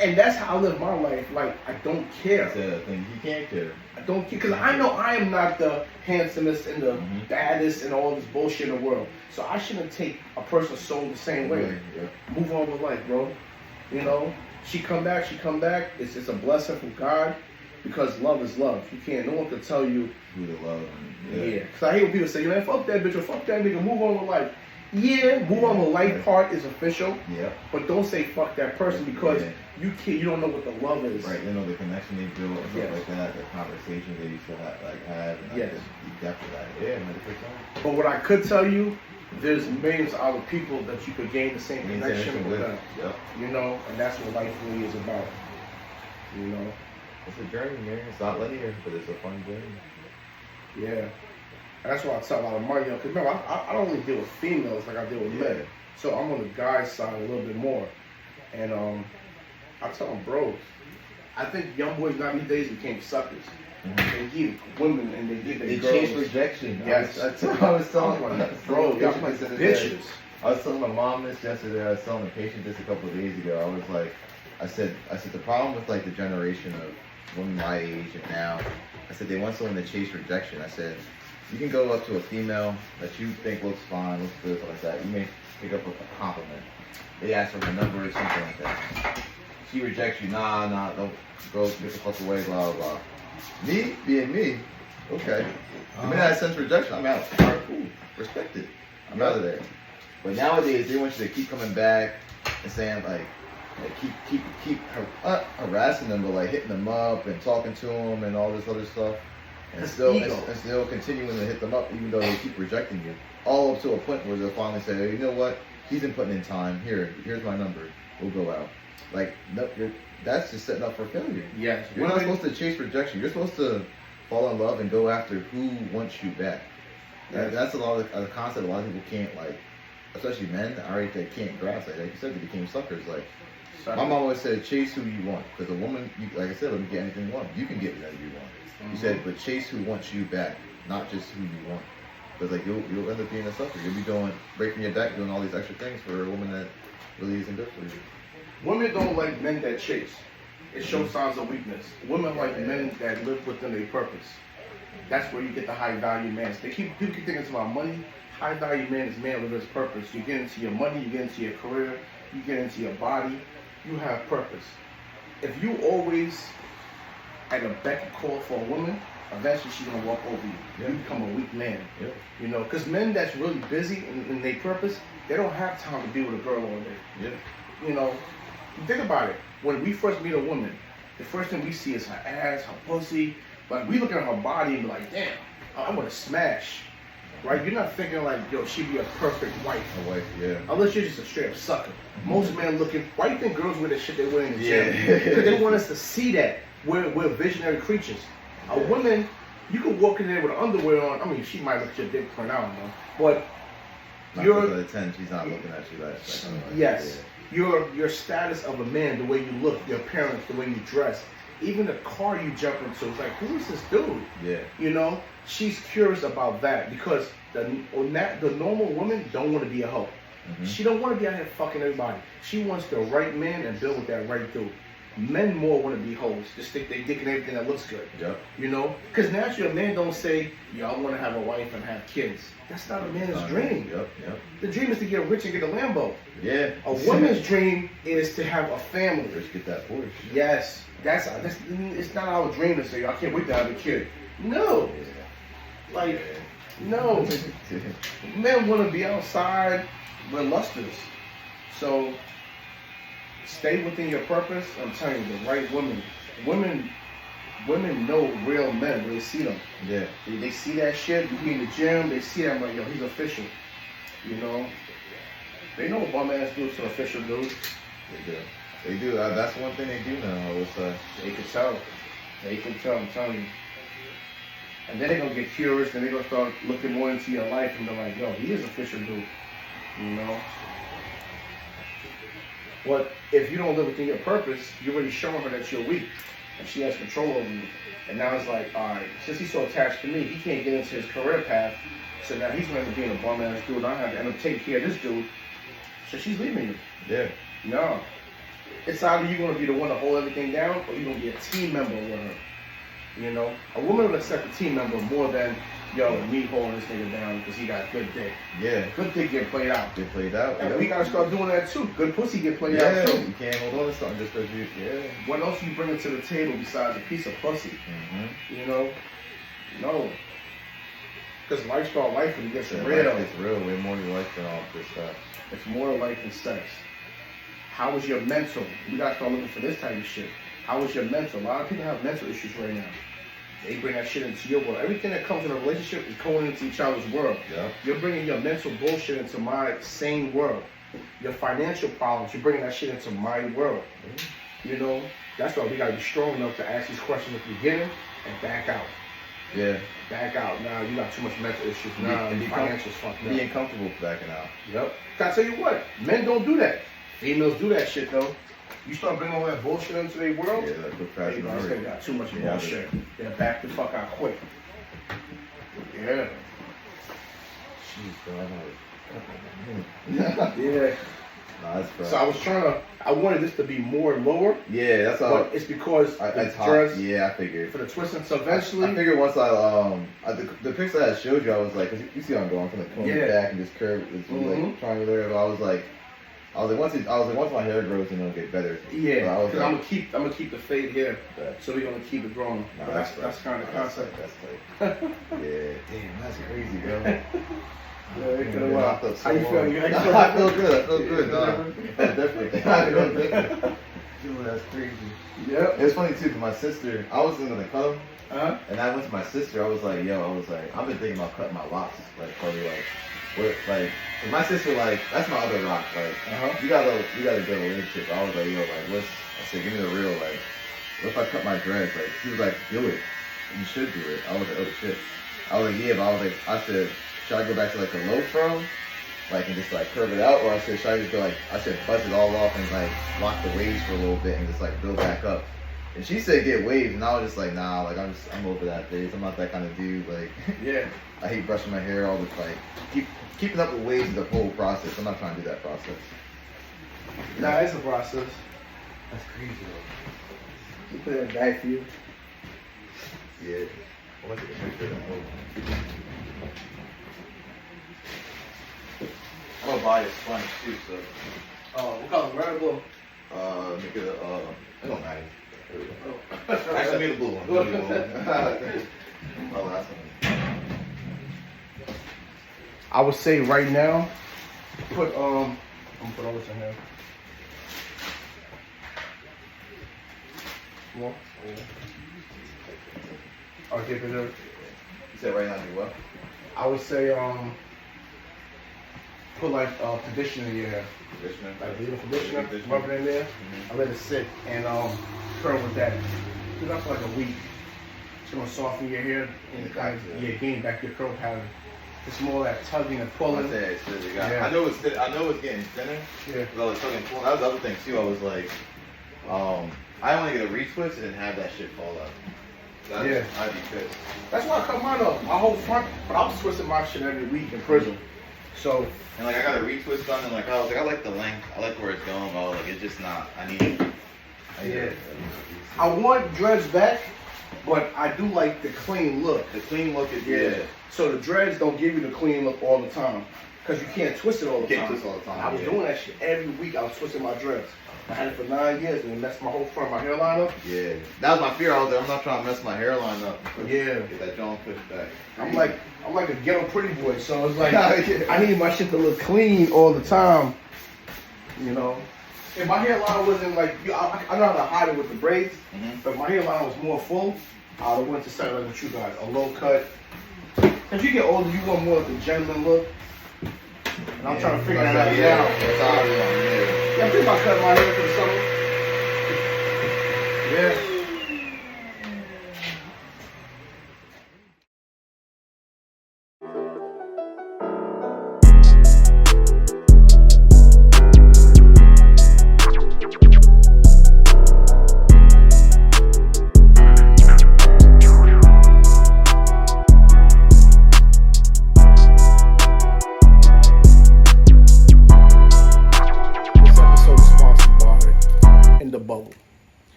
And that's how I live my life. Like, I don't care. That's the thing. You can't care. I don't care. Because I know I am not the handsomest and the baddest and all this bullshit in the world. So I shouldn't take a person's soul the same way. Yeah. Move on with life, bro. You know? She come back. It's a blessing from God. Because love is love. You can't, no one can tell you Who to love. Yeah. Because I hate when people say, man, fuck that bitch or fuck that nigga, move on with life. Yeah, move on the life part is official. Yeah. But don't say fuck that person because you don't know what the love is. Right, you know the connection they built and stuff Yes. like that, the conversations they used to have, and Yes. you definitely that. Yeah, 100%. But what I could tell you, there's millions of other people that you could gain the same connection with. Yep. You know, and that's what life really is about. You know? It's a journey, man. It's not linear, but it's a fun journey. Yeah. And that's why I tell a lot of money, because remember, I don't really deal with females like I deal with men. So I'm on the guy's side a little bit more. And I tell them, bro, I think young boys nowadays became suckers. They give women and they give their girls. They chase rejection. Yes. That's what I was telling bro, y'all like bitches. I was telling my mom this yesterday. I was telling a patient this a couple of days ago. I was like, I said the problem with like the generation of women my age and now, I said they want someone to chase rejection. I said, you can go up to a female that you think looks fine, looks good, something like that. You may pick up a compliment. They ask for her number or something like that. She rejects you. Nah, don't go, get the fuck away, blah, blah, blah. Me, being me, okay. The minute I sense rejection, I'm out. All right, cool, respect it. I'm out of there. But nowadays, they want you to keep coming back and saying, like keep harassing them, but like hitting them up and talking to them and all this other stuff. And still continuing to hit them up even though they keep rejecting you. All up to a point where they'll finally say, hey, you know what? He's been putting in time. Here's my number. We'll go out. Like, no, that's just setting up for failure. Yes. You're not supposed to chase rejection. You're supposed to fall in love and go after who wants you back. That's a lot of the concept a lot of people can't, like, especially men, alright, they can't grasp. Like you said, they became suckers. Like, my mom always said, chase who you want. Because a woman, like I said, let me get anything you want. You can get whatever you want. You said, but chase who wants you back, not just who you want. Because like you'll end up being a sucker. You'll be breaking your back, doing all these extra things for a woman that really isn't good for you. Women don't like men that chase. It shows signs of weakness. Women like men that live within their purpose. That's where you get the high value man. People keep thinking it's about money. High value man is man with his purpose. You get into your money, you get into your career, you get into your body. You have purpose. If you always at a beck and call for a woman, eventually she's gonna walk over you. Yeah. You become a weak man. Yeah. You know, because men that's really busy in their purpose, they don't have time to be with a girl all day. Yeah. You know, think about it. When we first meet a woman, the first thing we see is her ass, her pussy. Like we look at her body and be like, damn, I'm gonna smash. Right? You're not thinking like, yo, she'd be a perfect wife. A wife, yeah. Unless you're just a straight up sucker. Most men looking. Why do you think girls wear the shit they wear in the gym? Because they want us to see that. We're visionary creatures. A woman, you could walk in there with underwear on. I mean, she might look at your dick print out, but not you're the 10. She's not looking at you like yes. Yeah. Your status of a man, the way you look, your appearance, the way you dress, even the car you jump into, it's like, who is this dude? Yeah. You know, she's curious about that because the normal woman don't want to be a hoe. Mm-hmm. She don't want to be out here fucking everybody. She wants the right man and build with that right dude. Men more want to be hoes. Just stick their dick in everything that looks good. Yep. You know? Because naturally a man don't say, yo, I want to have a wife and have kids. That's not a man's dream. Yep. The dream is to get rich and get a Lambo. Yeah. A woman's dream is to have a family. Just get that Porsche. Yes. That's it's not our dream to say, I can't wait to have a kid. No. Yeah. Like, no. Men want to be outside. We're lusters. So stay within your purpose. I'm telling you, the right women. Women know real men when they see them. Yeah. They see that shit. You be in the gym. They see that. I'm like, yo, he's official. You know. They know what bum ass dudes are official dudes. They do. They do. That's one thing they do now. I would say. They can tell. They can tell. I'm telling you. And then they're gonna get curious. And they're gonna start looking more into your life. And they're like, yo, he is official dude. You know. But if you don't live within your purpose, you're already showing her that you're weak. And she has control over you. And now it's like, all right, since he's so attached to me, he can't get into his career path. So now he's going to be a bum ass dude. I have to end up taking care of this dude. So she's leaving you. Yeah. No. It's either you're going to be the one to hold everything down or you're going to be a team member with her. You know? A woman will accept a team member more than, yo, me holding this nigga down because he got good dick. Yeah. Good dick get played out. Get played out. And we got to start doing that too. Good pussy get played out too. You can't hold on to something just because you, What else you bring to the table besides a piece of pussy? Mm-hmm. You know? No. Because life start life and it gets Yeah, real. It's real. Way more than life than all this stuff. It's more life than sex. How is your mental? We gotta start looking for this type of shit. How is your mental? A lot of people have mental issues right now. They bring that shit into your world. Everything that comes in a relationship is going into each other's world. Yeah. You're bringing your mental bullshit into my same world. Your financial problems, you're bringing that shit into my world. You know, that's why we gotta be strong enough to ask these questions at the beginning and back out. Yeah. Back out. Nah, you got too much mental issues. Nah, And be financial's fucked up. Being comfortable backing out. Yep. Can I tell you what? Men don't do that. Females do that shit though. You start bringing all that bullshit into their world. Yeah, like quick, Hey, fast, and man, this hurry. guy got too much Yeah, bullshit. Yeah, back the fuck out quick. Yeah. Jeez, bro, I'm like, Yeah. nah, that's bro. So I wanted this to be more lower, Yeah, that's how. but it's because the It's hot. dress Yeah, I figured. for the twisting. So I eventually, figured once the pics that I showed you, I was like, 'cause you see how I'm going from the comb Yeah. back and just curve, this like triangle there. But I was like, once my hair grows, and it'll get better. yeah, So I was because like, I'm gonna keep the fade here, Okay. so we're gonna keep it growing. Nah, But that's kind of the concept. That's like, yeah, damn, that's crazy, bro. Yeah, it Man, could've I worked. felt so How you feel? wrong. You like I feel good. I feel good. Nah, I feel different. I feel different. Dude, that's crazy. Yep. It was funny too, 'cause my sister, I was gonna cut them, Uh-huh. and I went to my sister. I was like, I've been thinking about cutting my locks, like probably like, what, like, 'cause my sister, like, that's my other rock, like, you got a good relationship. I was like, I said, give me the real, like, what if I cut my dreads? Like, she was like, do it, you should do it. I was like, oh shit. I was like, yeah, but I said, should I go back to like a low fro, like, and just like curve it out, or I said, should I just go like, buzz it all off and like lock the waves for a little bit and just like build back up. And she said get waves, and I was just like, nah, like I'm over that phase. I'm not that kind of dude. Like, Yeah. I hate brushing my hair all the like keeping up with waves is the whole process. I'm not trying to do that process. Nah, it's a process. That's crazy We put it back for you. though. Yeah. I want to take a picture of that. I'm gonna buy a sponge too, so. Oh, what color? Red or blue? Make it it don't matter. Actually, made a blue one. Oh, last one. I would say right now, I'm gonna put all this in here. One. Okay, for sure. You said right now, you what? I would say put like conditioner in your hair. Conditioner. Like leave a conditioner, rub it in there, I let it sit and curl with that. Do that for like a week. It's gonna soften your hair and kind of gain back your curl pattern. It's more that tugging and pulling. I say it's really got. Yeah. I know it's getting thinner. Yeah. Because I was tugging and pulling. That was the other thing too. I was like, I only get a retwist and have that shit fall out. I'd be pissed. That's why I cut mine off. My whole front, but I was twisting my shit every week in prison. So, And like I got a retwist done, and like I was like, I like the length, I like where it's going, but I was like, it's just not. I need it. I want dreads back, but I do like the clean look. The clean look is So the dreads don't give you the clean look all the time, because you can't twist it all the You can't time. twist all the time, I was yeah. doing that shit every week. I was twisting my dreads. I had it for 9 years, and it messed my whole front, my hairline up. Yeah. That was my fear. I was like, I'm not trying to mess my hairline up. Yeah. Get that jaw pushed back. I'm like a ghetto pretty boy, so it's like I need my shit to look clean all the time, you know. If my hairline wasn't like, I know how to hide it with the braids, but if my hairline was more full, I would have went to something like what you guys, a low cut. As you get older, you want more of the gentleman look. And I'm trying to figure that out now. That's how I want, Yeah, I'm thinking about cutting my hair for the summer. Yeah.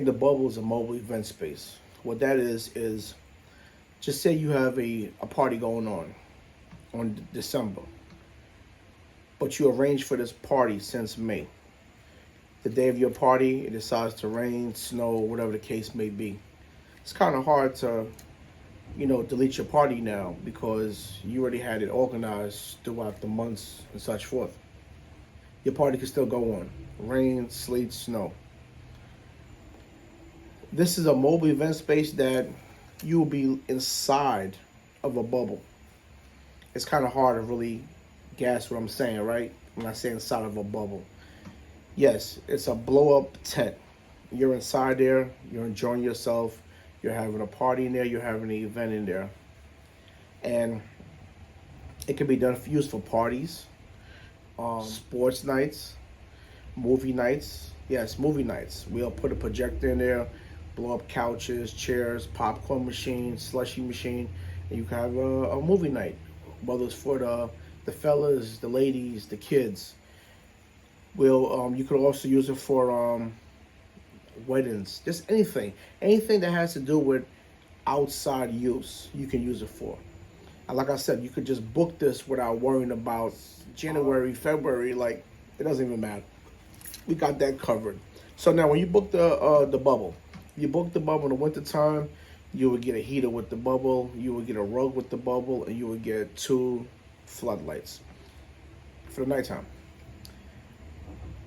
The Bubble is a mobile event space. What that is just say you have a party going on December, but you arranged for this party since May. The day of your party, it decides to rain, snow, whatever the case may be. It's kind of hard to delete your party now because you already had it organized throughout the months and such forth. Your party can still go on. Rain, sleet, snow. This is a mobile event space that you will be inside of a bubble. It's kind of hard to really guess what I'm saying, right? When I say inside of a bubble. Yes, it's a blow-up tent. You're inside there. You're enjoying yourself. You're having a party in there. You're having an event in there. And it can be used for parties, sports nights, movie nights. Yes, movie nights. We'll put a projector in there, blow up couches, chairs, popcorn machine, slushy machine, and you can have a movie night. Whether it's for the fellas, the ladies, the kids. You could also use it for weddings, just anything that has to do with outside use, you can use it for. And like I said, you could just book this without worrying about January, February, like it doesn't even matter. We got that covered. So now when you book the bubble, you book the bubble in the winter time, you would get a heater with the bubble, you would get a rug with the bubble, and you would get 2 floodlights for the nighttime.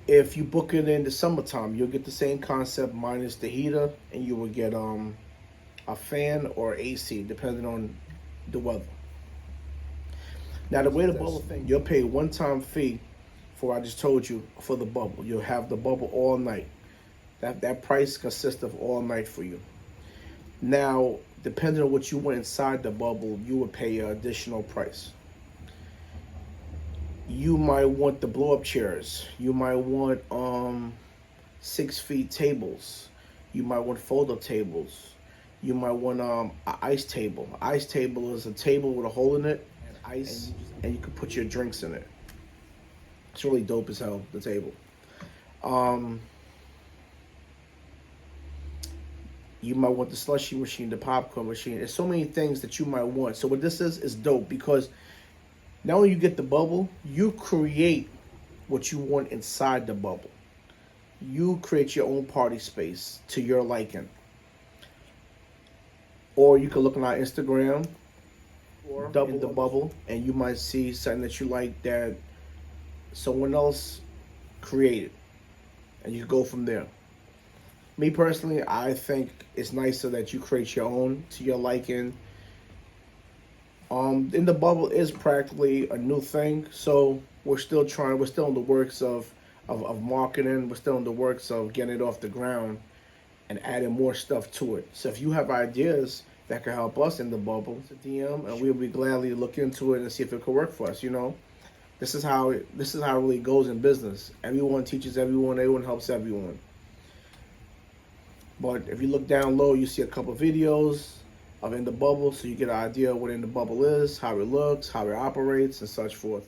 If you book it in the summertime, you'll get the same concept minus the heater, and you will get a fan or AC, depending on the weather. Now, the way the bubble thing, you'll pay a one-time fee for, I just told you, for the bubble. You'll have the bubble all night. That price consists of all night for you. Now, depending on what you want inside the bubble, you would pay an additional price. You might want the blow-up chairs. You might want 6 feet tables. You might want fold-up tables. You might want an ice table. An ice table is a table with a hole in it, and ice, and you can put your drinks in it. It's really dope as hell, the table. You might want the slushy machine, the popcorn machine. There's so many things that you might want. So what this is dope because not only you get the bubble, you create what you want inside the bubble. You create your own party space to your liking. Or you can look on our Instagram, or double the bubble, and you might see something that you like that someone else created. And you go from there. Me personally, I think it's nicer that you create your own to your liking. In the bubble is practically a new thing, so we're still in the works of marketing, we're still in the works of getting it off the ground and adding more stuff to it. So if you have ideas that can help us in the bubble, it's a DM, and we'll be gladly look into it and see if it could work for us. This is how it really goes in business. Everyone teaches everyone helps everyone. But if you look down low, you see a couple videos of In the Bubble, so you get an idea of what In the Bubble is, how it looks, how it operates, and such forth.